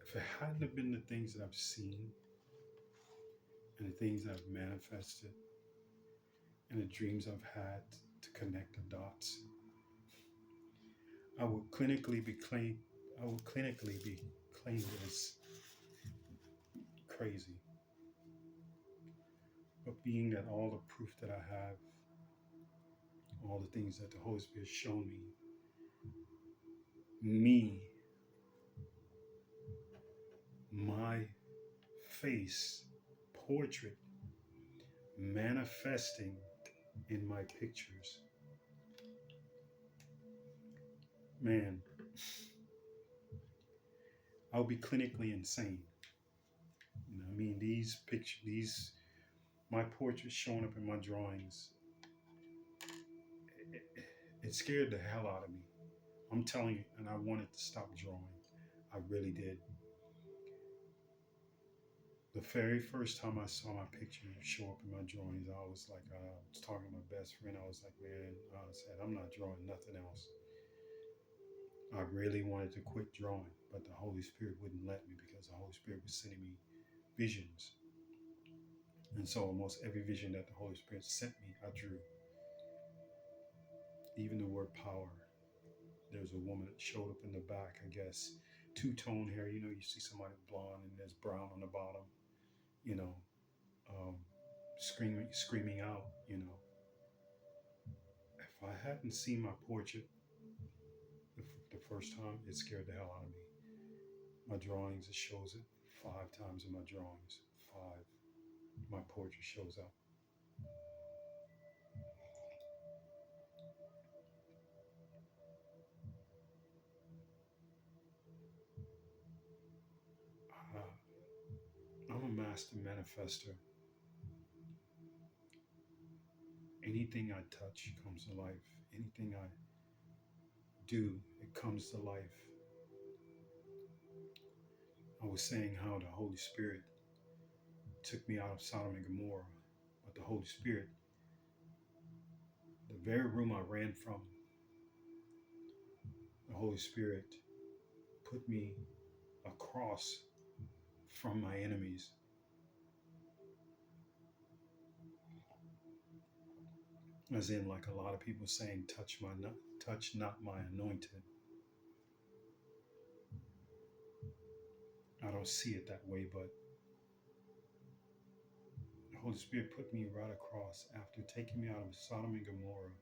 If it hadn't have been the things that I've seen and the things that I've manifested and the dreams I've had to connect the dots, I would clinically be claimed. I would clinically be claimed as crazy. But being that all the proof that I have, all the things that the Holy Spirit shown me, my face portrait manifesting in my pictures, man, I'll be clinically insane. You know, I mean, these pictures, my portraits showing up in my drawings, it, it scared the hell out of me. I'm telling you, and I wanted to stop drawing. I really did. The very first time I saw my picture show up in my drawings, I was like, I was talking to my best friend. I was like, man, I said, I'm not drawing nothing else. I really wanted to quit drawing, but the Holy Spirit wouldn't let me because the Holy Spirit was sending me visions. And so almost every vision that the Holy Spirit sent me, I drew. Even the word power. There's a woman that showed up in the back, I guess, two-tone hair. You know, you see somebody blonde and there's brown on the bottom, you know, um, screaming out, you know. If I hadn't seen my portrait the first time, it scared the hell out of me. My drawings, it shows it 5 times in my drawings. 5. My portrait shows up. I'm a master manifester. Anything I touch comes to life. Anything I do, it comes to life. I was saying how the Holy Spirit took me out of Sodom and Gomorrah, but the Holy Spirit, the very room I ran from, the Holy Spirit put me across from my enemies. As in, like a lot of people saying, touch not my anointed. I don't see it that way, but the Holy Spirit put me right across after taking me out of Sodom and Gomorrah.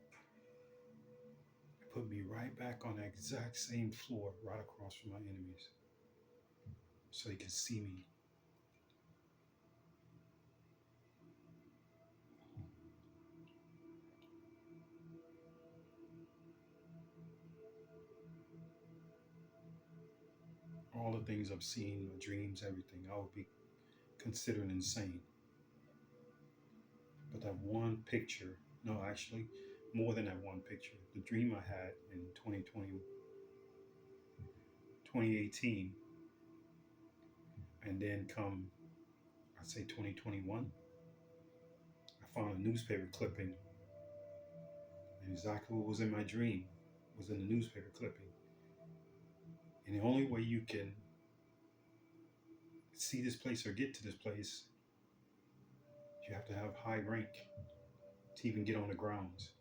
It put me right back on that exact same floor, right across from my enemies, so he could see me. All the things I've seen, my dreams, everything, I would be considered insane. But that one picture, no, actually, more than that one picture, the dream I had in 2018, and then come, I'd say 2021, I found a newspaper clipping, and exactly what was in my dream was in the newspaper clipping. And the only way you can see this place or get to this place, you have to have high rank to even get on the grounds.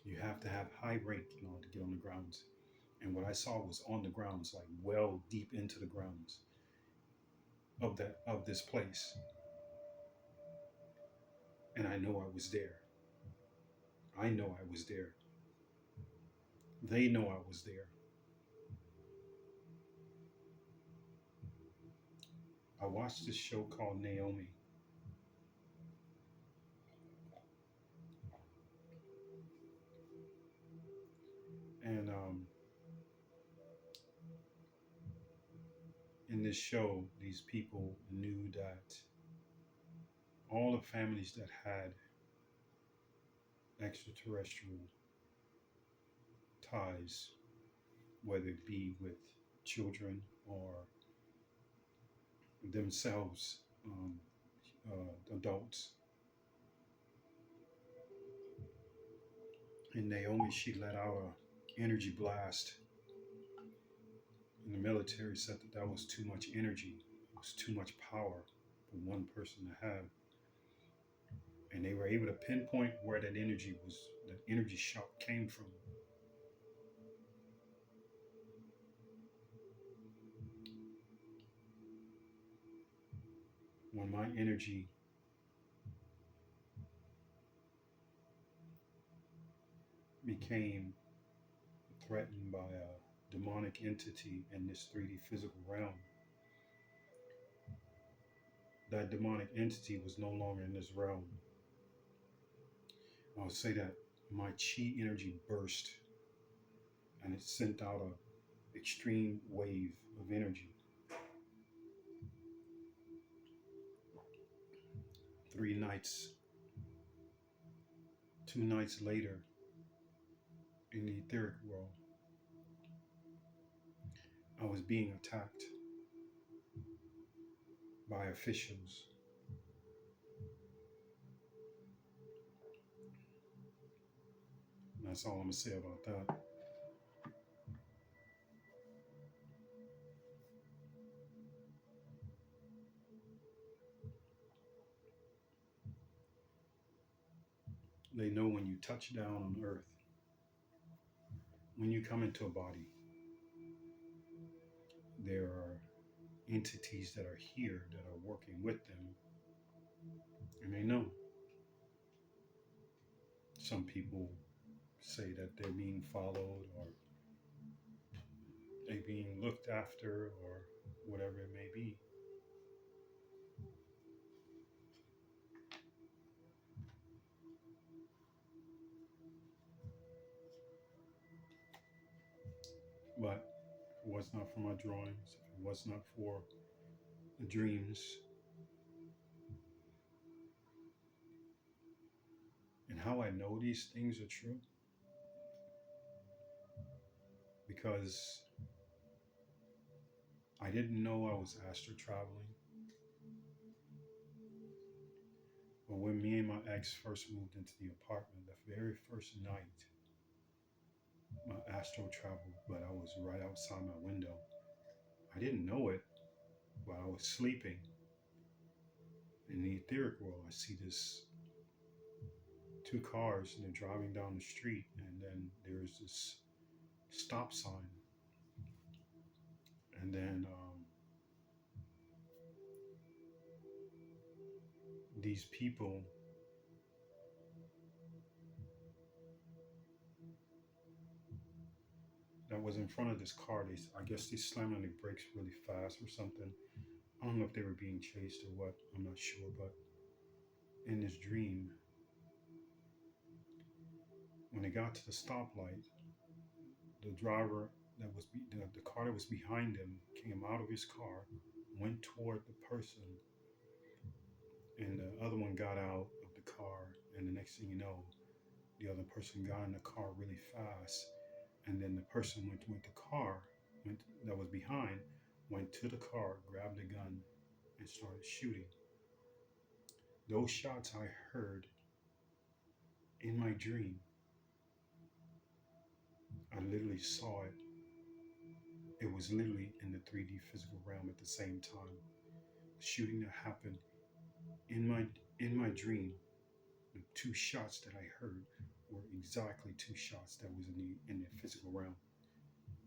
You have to have high rank in order to get on the grounds. And what I saw was on the grounds, like well deep into the grounds of this place. And I know I was there. I know I was there. They know I was there. I watched this show called Naomi. And in this show, these people knew that all the families that had extraterrestrial ties, whether it be with children or themselves, adults. And Naomi, she let out energy blast. And the military said that that was too much energy. It was too much power for one person to have. And they were able to pinpoint where that energy shock came from. When my energy became threatened by a demonic entity in this 3D physical realm, that demonic entity was no longer in this realm. I would say that my chi energy burst and it sent out an extreme wave of energy. 3 nights, 2 nights later, in the etheric world, I was being attacked by officials. And that's all I'm gonna say about that. They know when you touch down on earth, when you come into a body, there are entities that are here that are working with them, and they know. Some people say that they're being followed or they're being looked after or whatever it may be. But if it was not for my drawings, if it was not for the dreams and how I know these things are true, because I didn't know I was astral traveling. But when me and my ex first moved into the apartment, the very first night, my astral traveled, but I was right outside my window. I didn't know it, but I was sleeping. In the etheric world, I see this two cars and they're driving down the street, and then there's this stop sign, and then these people that was in front of this car, I guess they slammed on the brakes really fast or something. I don't know if they were being chased or what. I'm not sure, but in this dream, when they got to the stoplight, the driver the car that was behind him came out of his car, went toward the person, and the other one got out of the car, and the next thing you know, the other person got in the car really fast, and then the person went with the car that was behind, went to the car, grabbed a gun, and started shooting. Those shots I heard in my dream, I literally saw it. It was literally in the 3D physical realm at the same time. The shooting that happened in my dream, the two shots that I heard were exactly two shots that was in the physical realm.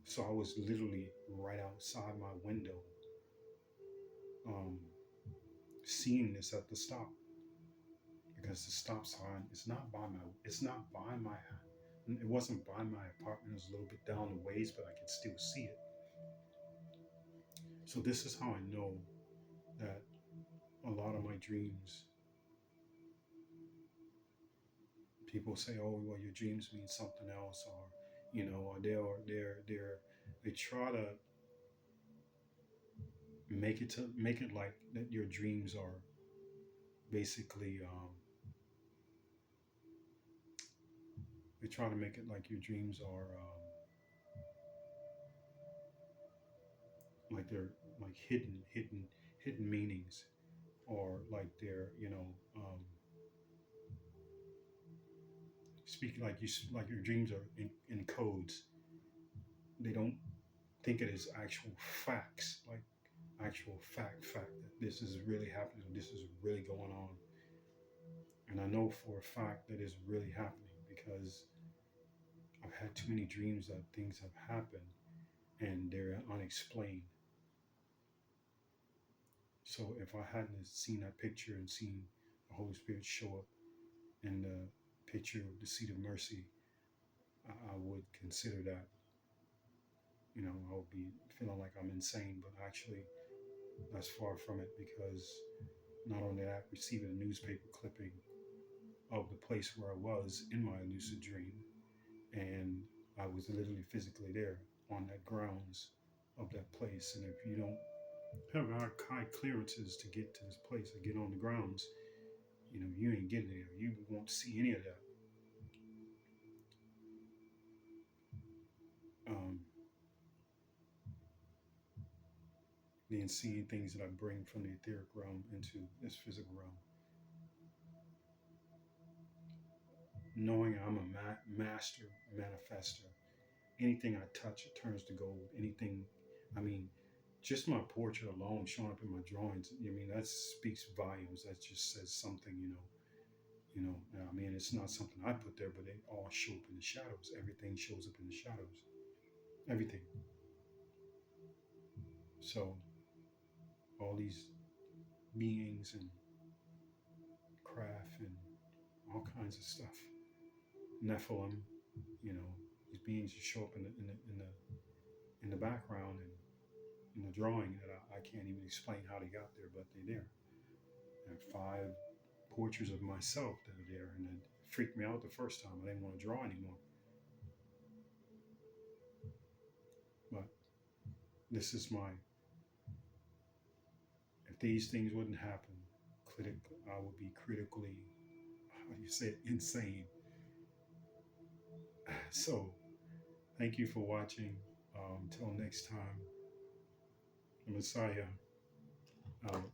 So I was literally right outside my window, um, seeing this at the stop, because the stop sign is not by my it wasn't by my apartment. It was a little bit down the ways, but I could still see it. So this is how I know that a lot of my dreams, people say, "Oh, well, your dreams mean something else," or or they try to make it like that your dreams are basically they try to make it like your dreams are like they're like hidden meanings, or like they're speaking like like your dreams are in codes. they don't think it is actual facts, like actual fact that this is really happening, this is really going on. And I know for a fact that it's really happening because I've had too many dreams that things have happened and they're unexplained. So if I hadn't seen that picture and seen the Holy Spirit show up in the picture of the seat of mercy, I would consider that, I would be feeling like I'm insane, but actually that's far from it because not only that, receiving a newspaper clipping of the place where I was in my lucid dream, and I was literally physically there on that grounds of that place. And if you don't have high clearances to get to this place or get on the grounds, you ain't getting there. You won't see any of that. Um, then seeing things that I bring from the etheric realm into this physical realm, knowing I'm a master manifester. Anything I touch, it turns to gold. Anything, I mean, just my portrait alone showing up in my drawings. I mean, that speaks volumes. That just says something, I mean, it's not something I put there, but they all show up in the shadows. Everything shows up in the shadows. Everything. So all these beings and craft and all kinds of stuff. Nephilim, you know, these beings just show up in the background and in the drawing that I can't even explain how they got there, but they're there. And 5 portraits of myself that are there, and it freaked me out the first time. I didn't want to draw anymore. But this is my. If these things wouldn't happen, I would be critically, how do you say it, insane. So, thank you for watching. Until next time, the Messiah out.